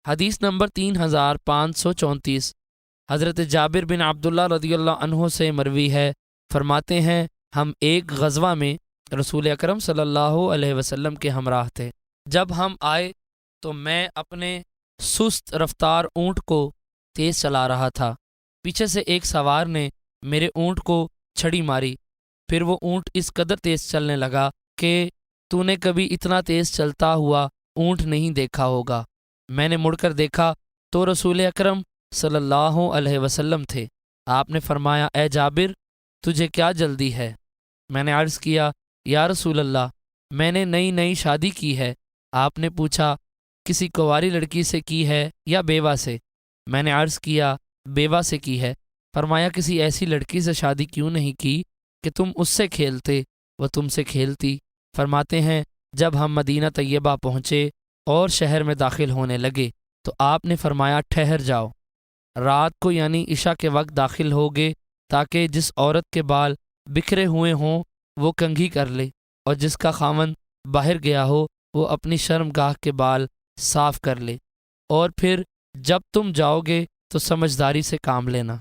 حدیث نمبر 3534، حضرت جابر بن عبداللہ رضی اللہ عنہ سے مروی ہے، فرماتے ہیں ہم ایک غزوہ میں رسول اکرم صلی اللہ علیہ وسلم کے ہمراہ تھے۔ جب ہم آئے تو میں اپنے سست رفتار اونٹ کو تیز چلا رہا تھا۔ پیچھے سے ایک سوار نے میرے اونٹ کو چھڑی ماری، پھر وہ اونٹ اس قدر تیز چلنے لگا کہ تو نے کبھی اتنا تیز چلتا ہوا اونٹ نہیں دیکھا ہوگا۔ میں نے مڑ کر دیکھا تو رسول اکرم صلی اللہ علیہ وسلم تھے۔ آپ نے فرمایا، اے جابر، تجھے کیا جلدی ہے؟ میں نے عرض کیا، یا رسول اللہ، میں نے نئی شادی کی ہے۔ آپ نے پوچھا، کسی کنواری لڑکی سے کی ہے یا بیوہ سے؟ میں نے عرض کیا، بیوہ سے کی ہے۔ فرمایا، کسی ایسی لڑکی سے شادی کیوں نہیں کی کہ تم اس سے کھیلتے، وہ تم سے کھیلتی؟ فرماتے ہیں جب ہم مدینہ طیبہ پہنچے اور شہر میں داخل ہونے لگے تو آپ نے فرمایا، ٹھہر جاؤ، رات کو یعنی عشاء کے وقت داخل ہوگے تاکہ جس عورت کے بال بکھرے ہوئے ہوں وہ کنگھی کر لے، اور جس کا خاوند باہر گیا ہو وہ اپنی شرم گاہ کے بال صاف کر لے، اور پھر جب تم جاؤ گے تو سمجھداری سے کام لینا۔